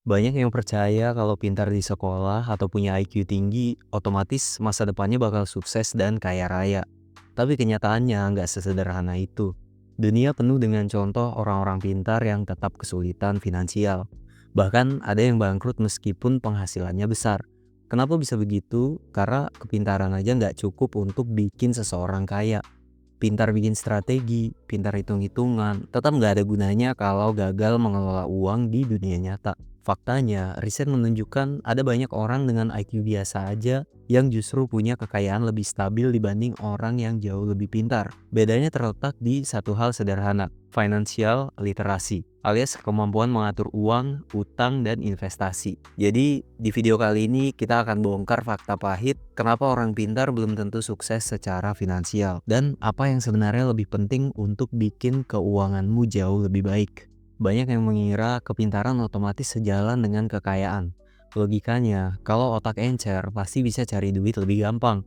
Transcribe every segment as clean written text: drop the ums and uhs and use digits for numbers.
Banyak yang percaya kalau pintar di sekolah atau punya IQ tinggi, otomatis masa depannya bakal sukses dan kaya raya. Tapi kenyataannya nggak sesederhana itu. Dunia penuh dengan contoh orang-orang pintar yang tetap kesulitan finansial. Bahkan ada yang bangkrut meskipun penghasilannya besar. Kenapa bisa begitu? Karena kepintaran aja nggak cukup untuk bikin seseorang kaya. Pintar bikin strategi, pintar hitung-hitungan, tetap nggak ada gunanya kalau gagal mengelola uang di dunia nyata. Faktanya, riset menunjukkan ada banyak orang dengan IQ biasa aja yang justru punya kekayaan lebih stabil dibanding orang yang jauh lebih pintar. Bedanya terletak di satu hal sederhana, financial literasi, alias kemampuan mengatur uang, utang, dan investasi. Jadi, di video kali ini kita akan bongkar fakta pahit kenapa orang pintar belum tentu sukses secara finansial, dan apa yang sebenarnya lebih penting untuk bikin keuanganmu jauh lebih baik. Banyak yang mengira kepintaran otomatis sejalan dengan kekayaan. Logikanya, kalau otak encer pasti bisa cari duit lebih gampang.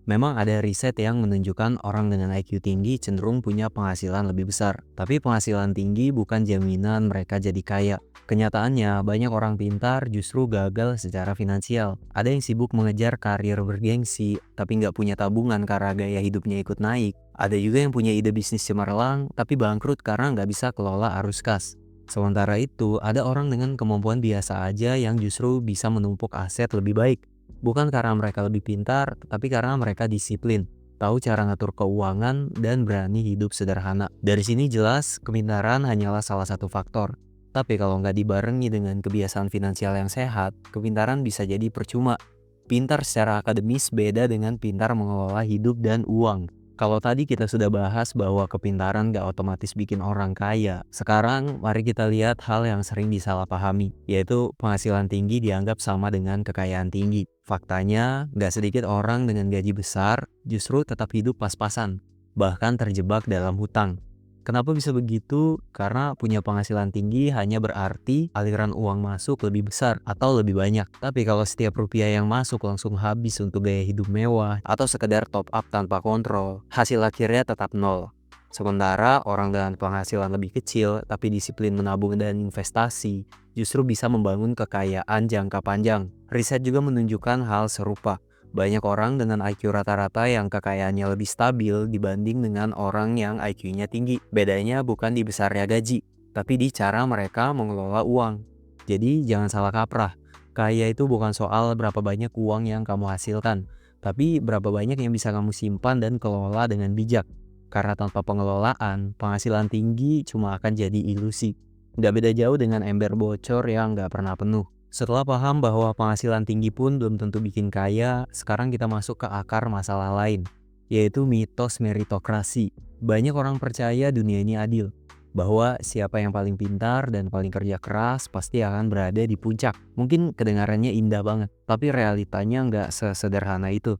Memang ada riset yang menunjukkan orang dengan IQ tinggi cenderung punya penghasilan lebih besar. Tapi penghasilan tinggi bukan jaminan mereka jadi kaya. Kenyataannya, banyak orang pintar justru gagal secara finansial. Ada yang sibuk mengejar karir bergengsi, tapi nggak punya tabungan karena gaya hidupnya ikut naik. Ada juga yang punya ide bisnis cemerlang, tapi bangkrut karena nggak bisa kelola arus kas. Sementara itu, ada orang dengan kemampuan biasa aja yang justru bisa menumpuk aset lebih baik. Bukan karena mereka lebih pintar, tetapi karena mereka disiplin, tahu cara ngatur keuangan, dan berani hidup sederhana. Dari sini jelas, kepintaran hanyalah salah satu faktor. Tapi kalau nggak dibarengi dengan kebiasaan finansial yang sehat, kepintaran bisa jadi percuma. Pintar secara akademis beda dengan pintar mengelola hidup dan uang. Kalau tadi kita sudah bahas bahwa kepintaran gak otomatis bikin orang kaya, sekarang mari kita lihat hal yang sering disalahpahami, yaitu penghasilan tinggi dianggap sama dengan kekayaan tinggi. Faktanya, gak sedikit orang dengan gaji besar justru tetap hidup pas-pasan, bahkan terjebak dalam hutang. Kenapa bisa begitu? Karena punya penghasilan tinggi hanya berarti aliran uang masuk lebih besar atau lebih banyak. Tapi kalau setiap rupiah yang masuk langsung habis untuk gaya hidup mewah atau sekedar top up tanpa kontrol, hasil akhirnya tetap nol. Sementara orang dengan penghasilan lebih kecil tapi disiplin menabung dan investasi justru bisa membangun kekayaan jangka panjang. Riset juga menunjukkan hal serupa. Banyak orang dengan IQ rata-rata yang kekayaannya lebih stabil dibanding dengan orang yang IQ-nya tinggi. Bedanya bukan di besarnya gaji, tapi di cara mereka mengelola uang. Jadi jangan salah kaprah. Kaya itu bukan soal berapa banyak uang yang kamu hasilkan, tapi berapa banyak yang bisa kamu simpan dan kelola dengan bijak. Karena tanpa pengelolaan, penghasilan tinggi cuma akan jadi ilusi. Nggak beda jauh dengan ember bocor yang nggak pernah penuh. Setelah paham bahwa penghasilan tinggi pun belum tentu bikin kaya, sekarang kita masuk ke akar masalah lain, yaitu mitos meritokrasi. Banyak orang percaya dunia ini adil, bahwa siapa yang paling pintar dan paling kerja keras pasti akan berada di puncak. Mungkin kedengarannya indah banget, tapi realitanya nggak sesederhana itu.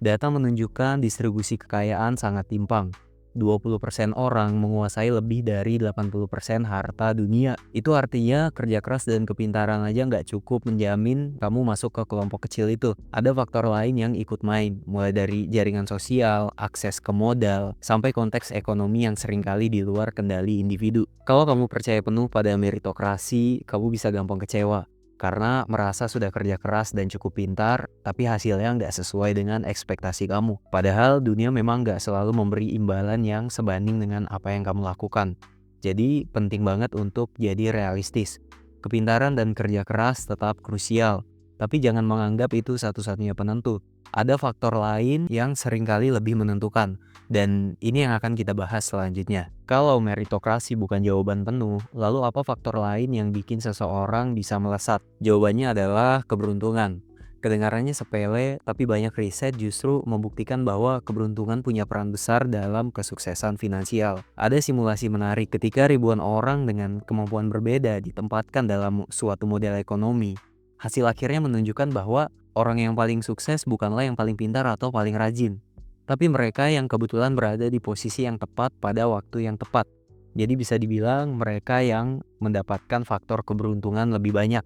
Data menunjukkan distribusi kekayaan sangat timpang. 20% orang menguasai lebih dari 80% harta dunia. Itu artinya kerja keras dan kepintaran aja nggak cukup menjamin kamu masuk ke kelompok kecil itu. Ada faktor lain yang ikut main, mulai dari jaringan sosial, akses ke modal, sampai konteks ekonomi yang seringkali di luar kendali individu. Kalau kamu percaya penuh pada meritokrasi, kamu bisa gampang kecewa. Karena merasa sudah kerja keras dan cukup pintar, tapi hasilnya nggak sesuai dengan ekspektasi kamu. Padahal dunia memang nggak selalu memberi imbalan yang sebanding dengan apa yang kamu lakukan. Jadi penting banget untuk jadi realistis. Kepintaran dan kerja keras tetap krusial, tapi jangan menganggap itu satu-satunya penentu. Ada faktor lain yang seringkali lebih menentukan, dan ini yang akan kita bahas selanjutnya. Kalau meritokrasi bukan jawaban penuh, lalu apa faktor lain yang bikin seseorang bisa melesat? Jawabannya adalah keberuntungan. Kedengarannya sepele, tapi banyak riset justru membuktikan bahwa keberuntungan punya peran besar dalam kesuksesan finansial. Ada simulasi menarik ketika ribuan orang dengan kemampuan berbeda ditempatkan dalam suatu model ekonomi. Hasil akhirnya menunjukkan bahwa orang yang paling sukses bukanlah yang paling pintar atau paling rajin, tapi mereka yang kebetulan berada di posisi yang tepat pada waktu yang tepat. Jadi bisa dibilang mereka yang mendapatkan faktor keberuntungan lebih banyak.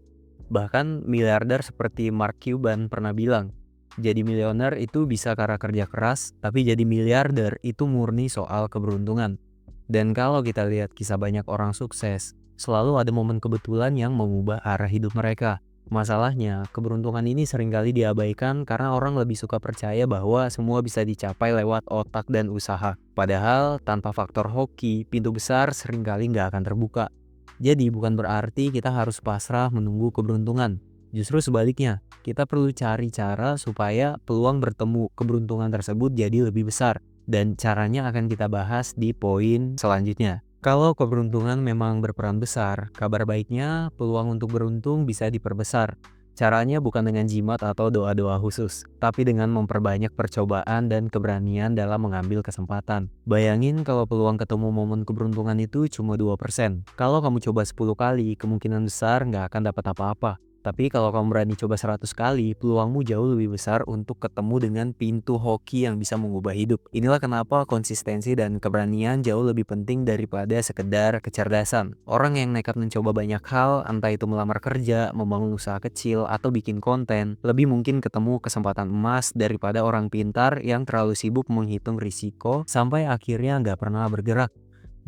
Bahkan miliarder seperti Mark Cuban pernah bilang, jadi miliuner itu bisa karena kerja keras, tapi jadi miliarder itu murni soal keberuntungan. Dan kalau kita lihat kisah banyak orang sukses, Selalu ada momen kebetulan yang mengubah arah hidup mereka. Masalahnya, keberuntungan ini seringkali diabaikan karena orang lebih suka percaya bahwa semua bisa dicapai lewat otak dan usaha. Padahal, tanpa faktor hoki, pintu besar seringkali nggak akan terbuka. Jadi, bukan berarti kita harus pasrah menunggu keberuntungan. Justru sebaliknya, kita perlu cari cara supaya peluang bertemu keberuntungan tersebut jadi lebih besar. Dan caranya akan kita bahas di poin selanjutnya. Kalau keberuntungan memang berperan besar, kabar baiknya peluang untuk beruntung bisa diperbesar. Caranya bukan dengan jimat atau doa-doa khusus, tapi dengan memperbanyak percobaan dan keberanian dalam mengambil kesempatan. Bayangin kalau peluang ketemu momen keberuntungan itu cuma 2%. Kalau kamu coba 10 kali, kemungkinan besar nggak akan dapat apa-apa. Tapi kalau kamu berani coba 100 kali, peluangmu jauh lebih besar untuk ketemu dengan pintu hoki yang bisa mengubah hidup. Inilah kenapa konsistensi dan keberanian jauh lebih penting daripada sekedar kecerdasan. Orang yang nekat mencoba banyak hal, entah itu melamar kerja, membangun usaha kecil, atau bikin konten, lebih mungkin ketemu kesempatan emas daripada orang pintar yang terlalu sibuk menghitung risiko sampai akhirnya nggak pernah bergerak.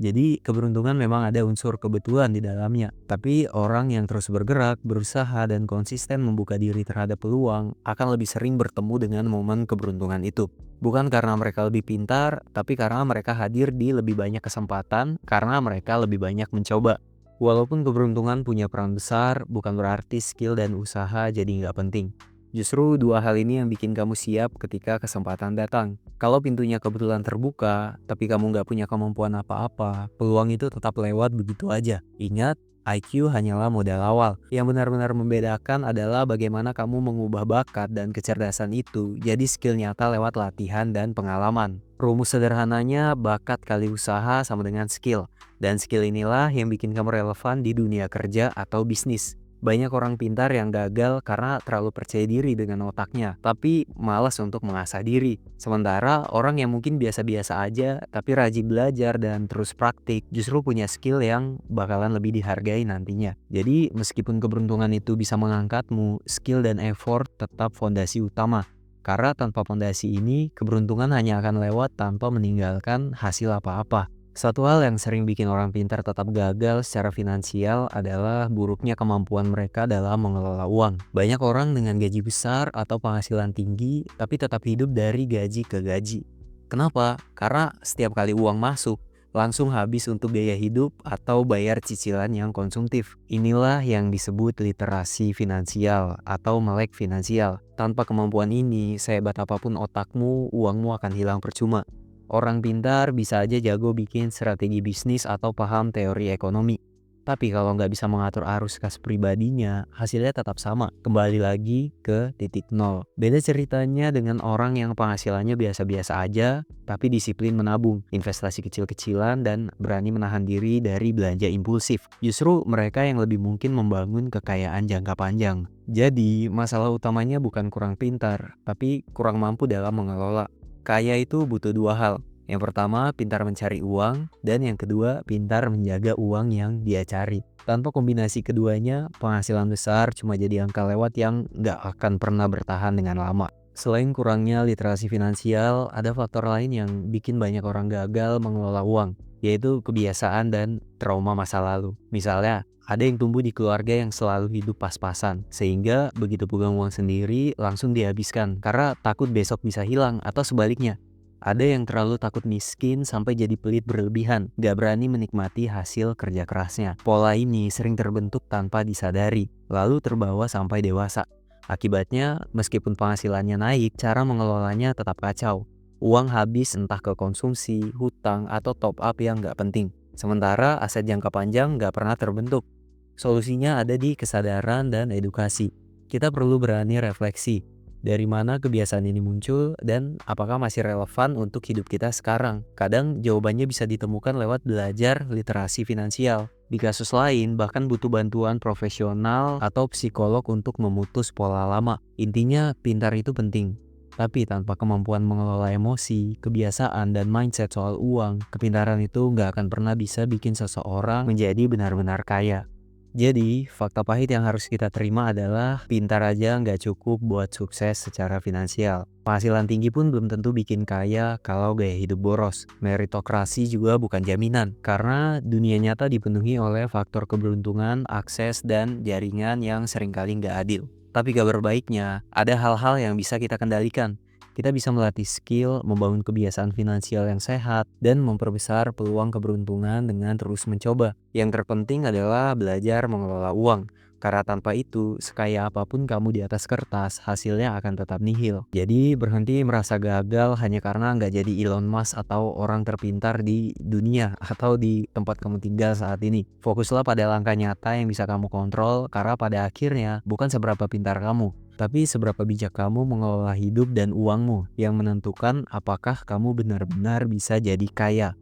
Jadi keberuntungan memang ada unsur kebetulan di dalamnya. Tapi orang yang terus bergerak, berusaha, dan konsisten membuka diri terhadap peluang akan lebih sering bertemu dengan momen keberuntungan itu. Bukan karena mereka lebih pintar, tapi karena mereka hadir di lebih banyak kesempatan karena mereka lebih banyak mencoba. Walaupun keberuntungan punya peran besar, bukan berarti skill dan usaha jadi nggak penting. Justru dua hal ini yang bikin kamu siap ketika kesempatan datang. Kalau pintunya kebetulan terbuka, tapi kamu nggak punya kemampuan apa-apa, peluang itu tetap lewat begitu aja. Ingat, IQ hanyalah modal awal. Yang benar-benar membedakan adalah bagaimana kamu mengubah bakat dan kecerdasan itu jadi skill nyata lewat latihan dan pengalaman. Rumus sederhananya, bakat kali usaha sama dengan skill. Dan skill inilah yang bikin kamu relevan di dunia kerja atau bisnis. Banyak orang pintar yang gagal karena terlalu percaya diri dengan otaknya, tapi malas untuk mengasah diri. Sementara orang yang mungkin biasa-biasa aja, tapi rajin belajar dan terus praktik, justru punya skill yang bakalan lebih dihargai nantinya. Jadi, meskipun keberuntungan itu bisa mengangkatmu, skill dan effort tetap fondasi utama. Karena tanpa fondasi ini, keberuntungan hanya akan lewat tanpa meninggalkan hasil apa-apa. Satu hal yang sering bikin orang pintar tetap gagal secara finansial adalah buruknya kemampuan mereka dalam mengelola uang. Banyak orang dengan gaji besar atau penghasilan tinggi, tapi tetap hidup dari gaji ke gaji. Kenapa? Karena setiap kali uang masuk, langsung habis untuk biaya hidup atau bayar cicilan yang konsumtif. Inilah yang disebut literasi finansial atau melek finansial. Tanpa kemampuan ini, sehebat apapun otakmu, uangmu akan hilang percuma. Orang pintar bisa aja jago bikin strategi bisnis atau paham teori ekonomi. Tapi kalau nggak bisa mengatur arus kas pribadinya, hasilnya tetap sama. Kembali lagi ke titik nol. Beda ceritanya dengan orang yang penghasilannya biasa-biasa aja, tapi disiplin menabung, investasi kecil-kecilan, dan berani menahan diri dari belanja impulsif. Justru mereka yang lebih mungkin membangun kekayaan jangka panjang. Jadi, masalah utamanya bukan kurang pintar, tapi kurang mampu dalam mengelola. Kaya itu butuh dua hal. Yang pertama, pintar mencari uang, dan yang kedua, pintar menjaga uang yang dia cari. Tanpa kombinasi keduanya, penghasilan besar cuma jadi angka lewat yang nggak akan pernah bertahan dengan lama. Selain kurangnya literasi finansial, ada faktor lain yang bikin banyak orang gagal mengelola uang, yaitu kebiasaan dan trauma masa lalu. Misalnya, ada yang tumbuh di keluarga yang selalu hidup pas-pasan, sehingga begitu pegang uang sendiri langsung dihabiskan karena takut besok bisa hilang, atau sebaliknya. Ada yang terlalu takut miskin sampai jadi pelit berlebihan, gak berani menikmati hasil kerja kerasnya. Pola ini sering terbentuk tanpa disadari, lalu terbawa sampai dewasa. Akibatnya, meskipun penghasilannya naik, cara mengelolanya tetap kacau. Uang habis entah ke konsumsi, hutang, atau top up yang gak penting. Sementara aset jangka panjang gak pernah terbentuk. Solusinya ada di kesadaran dan edukasi. Kita perlu berani refleksi. Dari mana kebiasaan ini muncul dan apakah masih relevan untuk hidup kita sekarang? Kadang jawabannya bisa ditemukan lewat belajar literasi finansial. Di kasus lain, bahkan butuh bantuan profesional atau psikolog untuk memutus pola lama. Intinya, pintar itu penting. Tapi tanpa kemampuan mengelola emosi, kebiasaan, dan mindset soal uang, kepintaran itu nggak akan pernah bisa bikin seseorang menjadi benar-benar kaya. Jadi, fakta pahit yang harus kita terima adalah pintar aja nggak cukup buat sukses secara finansial. Penghasilan tinggi pun belum tentu bikin kaya kalau gaya hidup boros. Meritokrasi juga bukan jaminan, karena dunia nyata dipenuhi oleh faktor keberuntungan, akses, dan jaringan yang seringkali nggak adil. Tapi kabar baiknya, ada hal-hal yang bisa kita kendalikan. Kita bisa melatih skill, membangun kebiasaan finansial yang sehat, dan memperbesar peluang keberuntungan dengan terus mencoba. Yang terpenting adalah belajar mengelola uang. Karena tanpa itu, sekaya apapun kamu di atas kertas, hasilnya akan tetap nihil. Jadi berhenti merasa gagal hanya karena nggak jadi Elon Musk atau orang terpintar di dunia atau di tempat kamu tinggal saat ini. Fokuslah pada langkah nyata yang bisa kamu kontrol, karena pada akhirnya bukan seberapa pintar kamu, tapi seberapa bijak kamu mengelola hidup dan uangmu yang menentukan apakah kamu benar-benar bisa jadi kaya.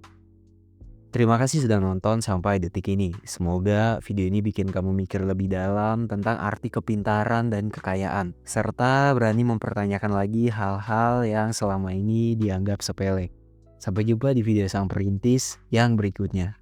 Terima kasih sudah nonton sampai detik ini. Semoga video ini bikin kamu mikir lebih dalam tentang arti kepintaran dan kekayaan, serta berani mempertanyakan lagi hal-hal yang selama ini dianggap sepele. Sampai jumpa di video sang perintis yang berikutnya.